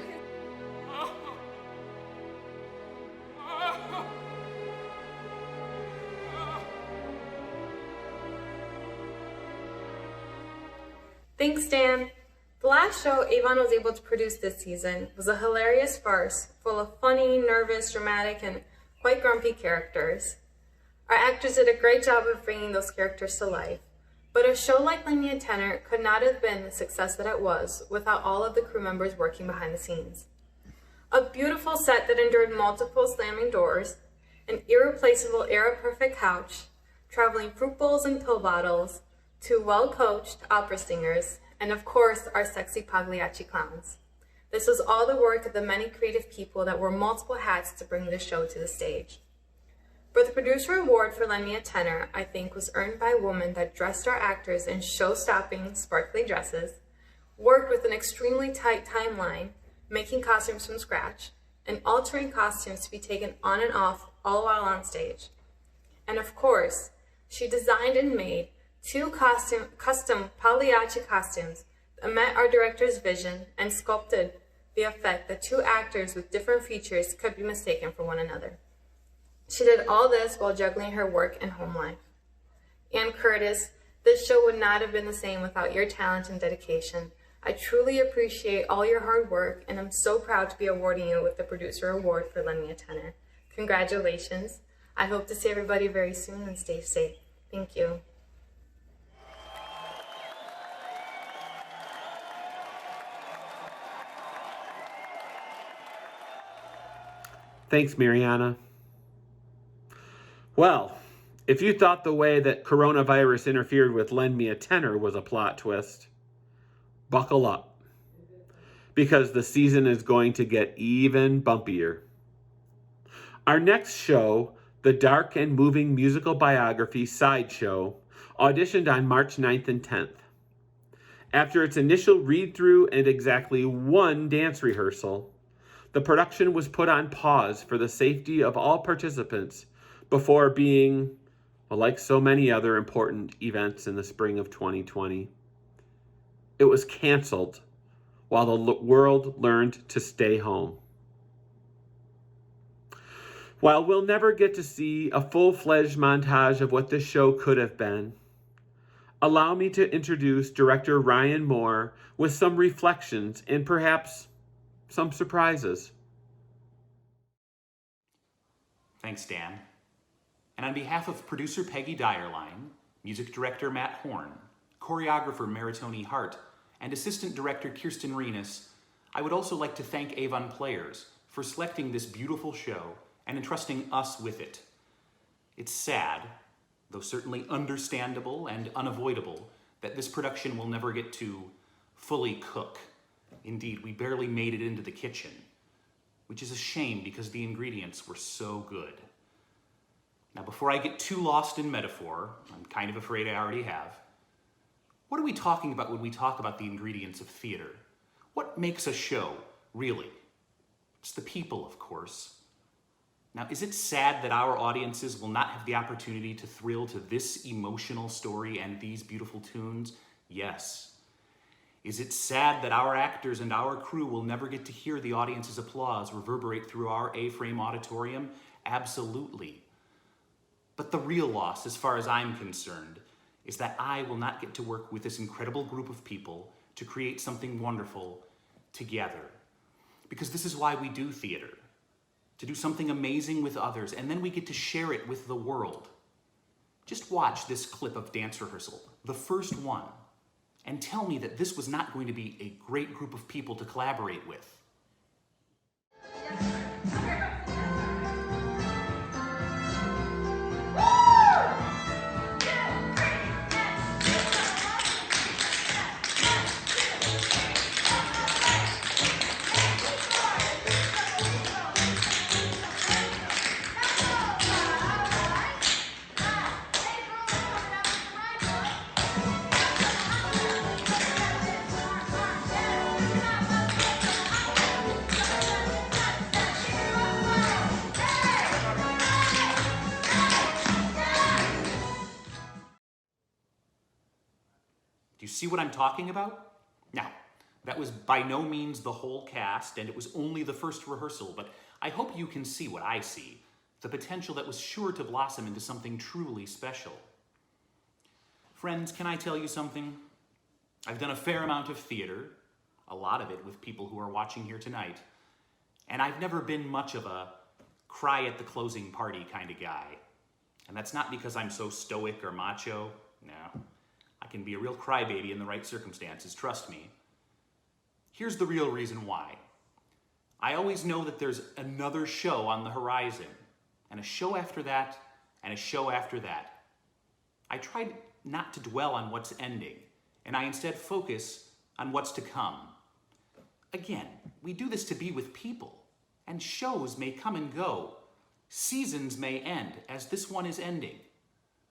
Thanks, Dan. The last show Avon was able to produce this season was a hilarious farce full of funny, nervous, dramatic, and quite grumpy characters. Our actors did a great job of bringing those characters to life, but a show like Lend Me a Tenor could not have been the success that it was without all of the crew members working behind the scenes. A beautiful set that endured multiple slamming doors, an irreplaceable era-perfect couch, traveling fruit bowls and pill bottles, two well-coached opera singers, and of course, our sexy Pagliacci clowns. This was all the work of the many creative people that wore multiple hats to bring this show to the stage. But the producer award for Lend Me a Tenor, I think, was earned by a woman that dressed our actors in show-stopping, sparkly dresses, worked with an extremely tight timeline, making costumes from scratch, and altering costumes to be taken on and off all while on stage. And of course, she designed and made two custom Pagliacci costumes that met our director's vision and sculpted the effect that two actors with different features could be mistaken for one another. She did all this while juggling her work and home life. Ann Curtis, this show would not have been the same without your talent and dedication. I truly appreciate all your hard work, and I'm so proud to be awarding you with the Producer Award for Lend Me a Tenor. Congratulations. I hope to see everybody very soon, and stay safe. Thank you. Thanks, Mariana. Well, if you thought the way that coronavirus interfered with Lend Me a Tenor was a plot twist, buckle up, because the season is going to get even bumpier. Our next show, the dark and moving musical biography Sideshow, auditioned on March 9th and 10th. After its initial read-through and exactly one dance rehearsal, the production was put on pause for the safety of all participants before being, well, like so many other important events in the spring of 2020. It was canceled while the world learned to stay home. While we'll never get to see a full-fledged montage of what this show could have been, allow me to introduce director Ryan Moore with some reflections and perhaps some surprises. Thanks, Dan. And on behalf of producer Peggy Dyerline, music director Matt Horn, choreographer Maritoni Hart, and assistant director Kirsten Renis, I would also like to thank Avon Players for selecting this beautiful show and entrusting us with it. It's sad, though certainly understandable and unavoidable, that this production will never get to fully cook. Indeed, we barely made it into the kitchen, which is a shame because the ingredients were so good. Now, before I get too lost in metaphor, I'm kind of afraid I already have, what are we talking about when we talk about the ingredients of theater? What makes a show, really? It's the people, of course. Now, is it sad that our audiences will not have the opportunity to thrill to this emotional story and these beautiful tunes? Yes. Is it sad that our actors and our crew will never get to hear the audience's applause reverberate through our A-frame auditorium? Absolutely. But the real loss, as far as I'm concerned, is that I will not get to work with this incredible group of people to create something wonderful together. Because this is why we do theater. To do something amazing with others, and then we get to share it with the world. Just watch this clip of dance rehearsal, the first one, and tell me that this was not going to be a great group of people to collaborate with. Do you see what I'm talking about? Now, that was by no means the whole cast, and it was only the first rehearsal, but I hope you can see what I see, the potential that was sure to blossom into something truly special. Friends, can I tell you something? I've done a fair amount of theater, a lot of it with people who are watching here tonight, and I've never been much of a cry at the closing party kind of guy. And that's not because I'm so stoic or macho, no. I can be a real crybaby in the right circumstances, trust me. Here's the real reason why. I always know that there's another show on the horizon, and a show after that, and a show after that. I try not to dwell on what's ending, and I instead focus on what's to come. Again, we do this to be with people, and shows may come and go. Seasons may end, as this one is ending.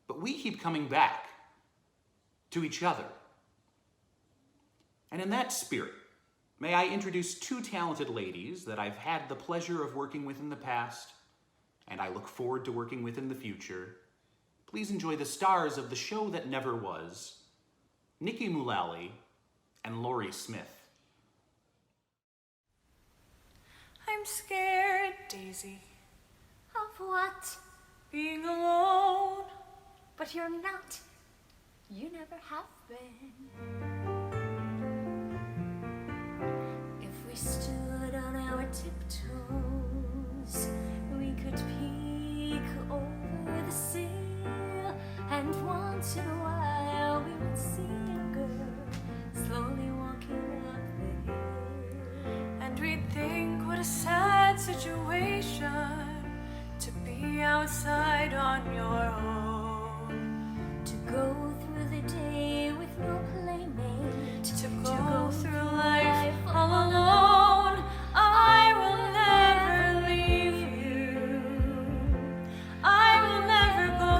But we keep coming back to each other. And in that spirit, may I introduce two talented ladies that I've had the pleasure of working with in the past, and I look forward to working with in the future. Please enjoy the stars of the show that never was, Nikki Mullally and Laurie Smith. I'm scared, Daisy. Of what? Being alone. But you're not. You never have been. If we stood on our tiptoes, we could peek over the sea, and once in a while we would see a girl slowly walking up the hill. And we'd think what a sad situation to be outside on your own, to go through the day with no playmate, to go through life all alone. I will never leave you. I will never go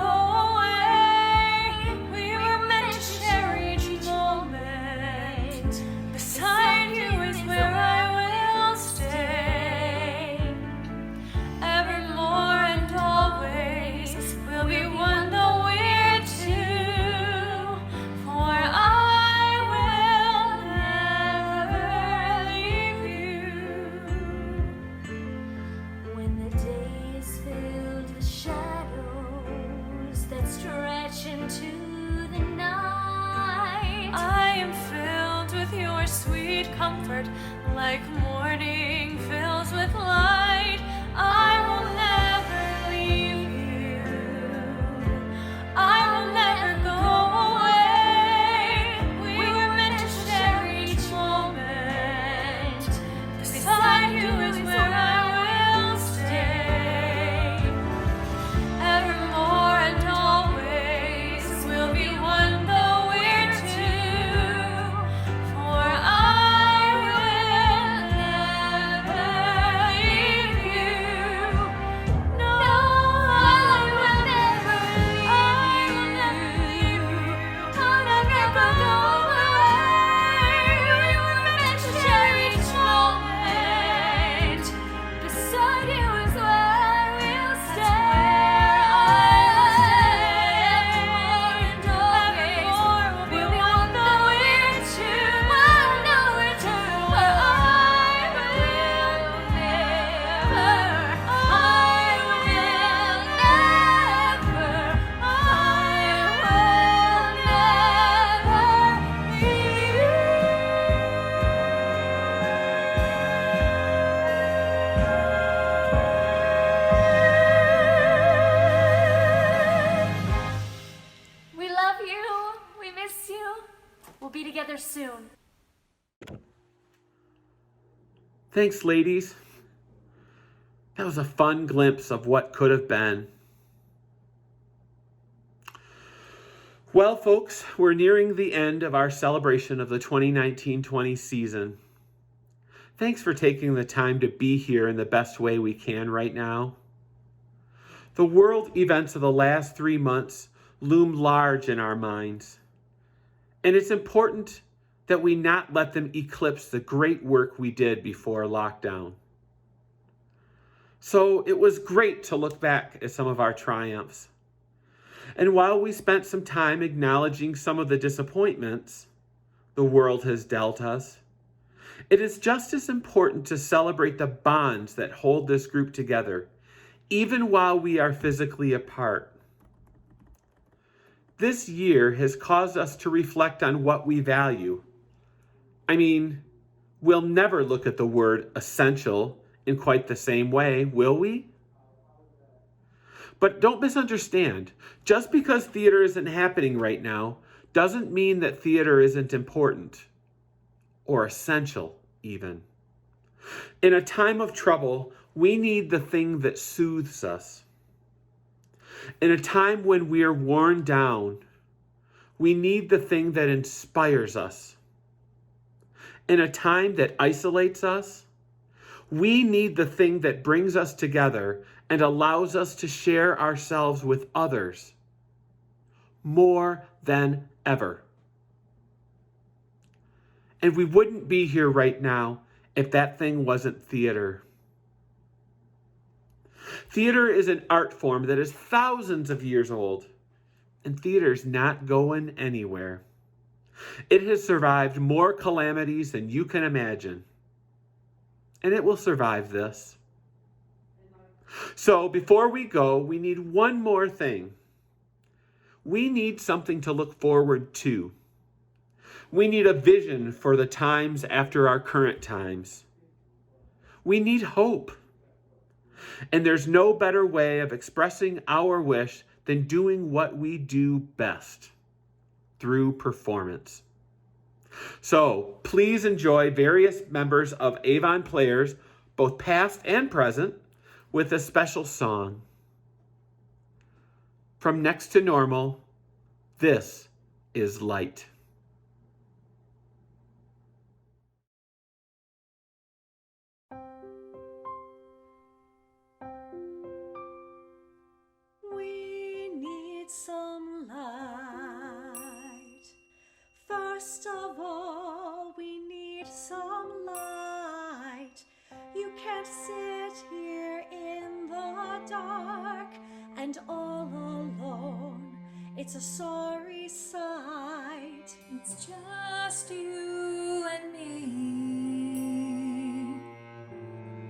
away. We were meant to share each moment. Beside you is where I will stay. Evermore and always we'll be one though we're two. For I will never leave you. when the day is filled with shadows that stretch into the night. I am filled with your sweet comfort, like morning fills with light. I will never leave you. I will never go away. We were meant to share each moment. Beside you is where I will stay. Evermore and always we'll be one though we're two. For I will never leave together soon. Thanks, ladies. That was a fun glimpse of what could have been. Well, folks, we're nearing the end of our celebration of the 2019-20 season. Thanks for taking the time to be here in the best way we can right now. The world events of the last 3 months loom large in our minds, and it's important that we not let them eclipse the great work we did before lockdown. So it was great to look back at some of our triumphs. And while we spent some time acknowledging some of the disappointments the world has dealt us, it is just as important to celebrate the bonds that hold this group together, even while we are physically apart. This year has caused us to reflect on what we value. I mean, we'll never look at the word essential in quite the same way, will we? But don't misunderstand. Just because theater isn't happening right now doesn't mean that theater isn't important or essential even. In a time of trouble, we need the thing that soothes us. In a time when we are worn down, we need the thing that inspires us. In a time that isolates us, we need the thing that brings us together and allows us to share ourselves with others more than ever. And we wouldn't be here right now if that thing wasn't theater. Theater is an art form that is thousands of years old, and theater's not going anywhere. It has survived more calamities than you can imagine, and it will survive this. So before we go, we need one more thing. We need something to look forward to. We need a vision for the times after our current times. We need hope. And there's no better way of expressing our wish than doing what we do best, through performance. So please enjoy various members of Avon Players, both past and present, with a special song. From Next to Normal, this is Light. We need some light. First of all, we need some light. You can't sit here in the dark and all alone. It's a sorry sight. It's just you and me.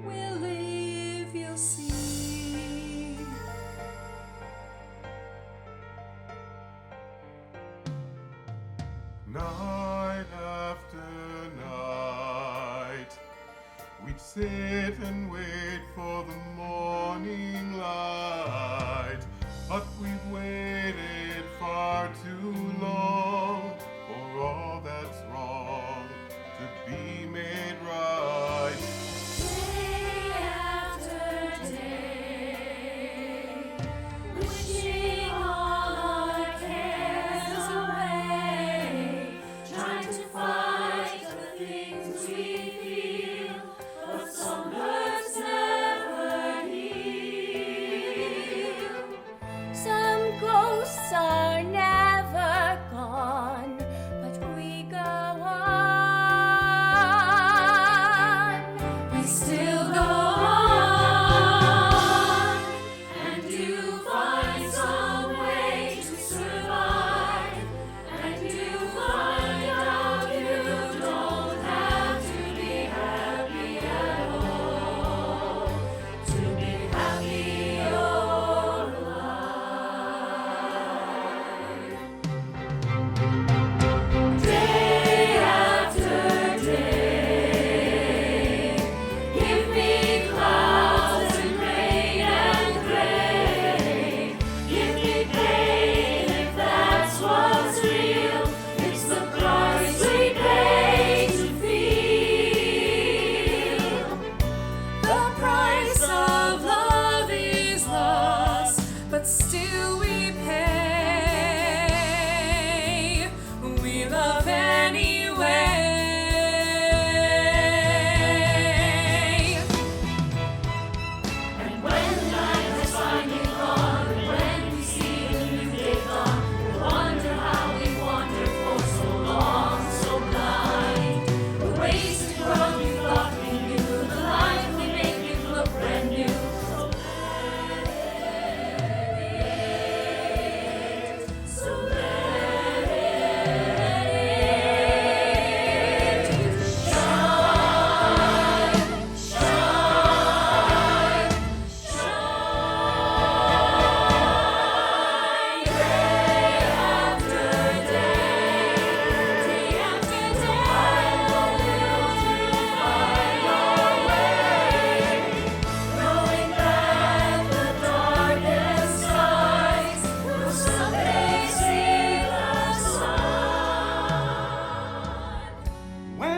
We'll live, you'll see. Night after night, we'd sit and wait for the morning light. But we've waited far too long for all that's wrong to be made right. Day after day, wishing all our cares away, trying to fight the things we feel, but some hurts never heal. Some ghosts are never gone.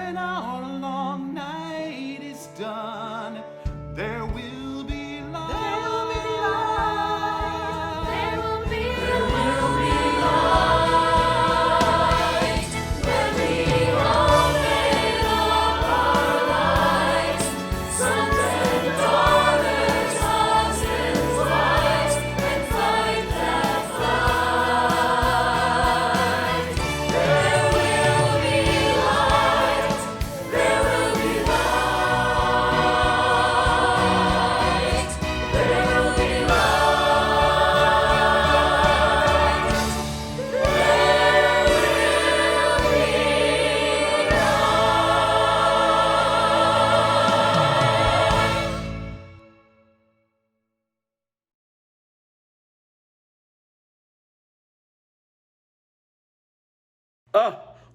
when our long night is done, there will be light. There will be light. There will be light. When we open up our lives, sons and daughters, husbands, wives, and find that light. There will be light. There will be light. There will be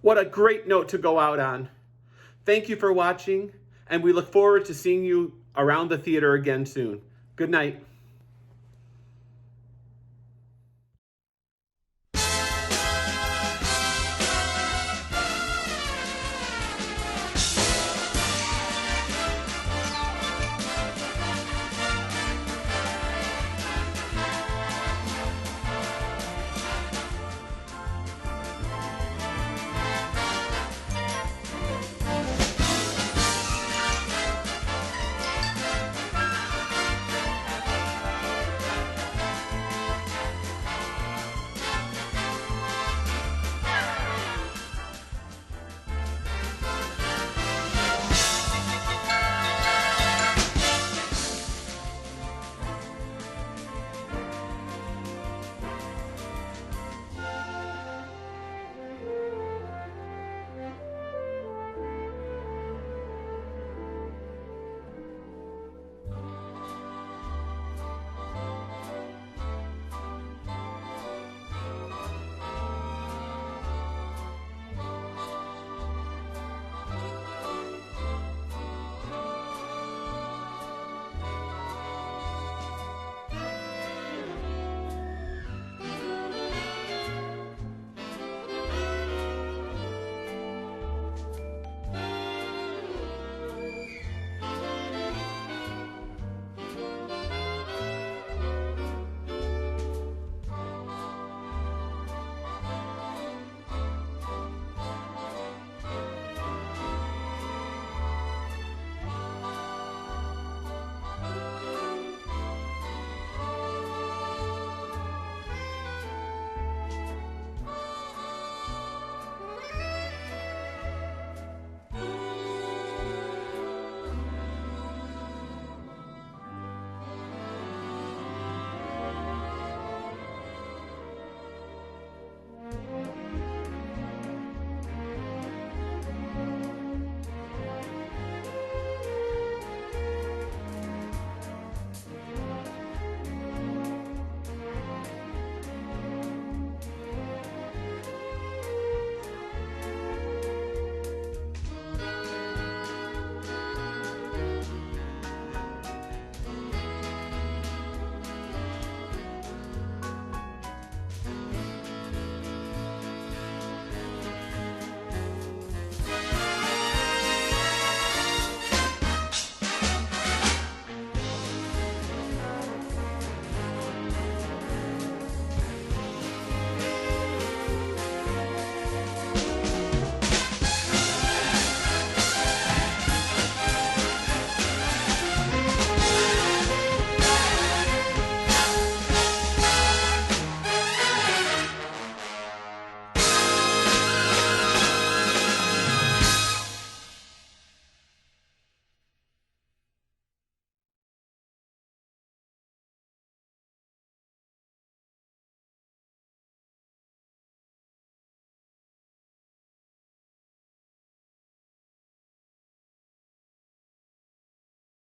What a great note to go out on. Thank you for watching, and we look forward to seeing you around the theater again soon. Good night.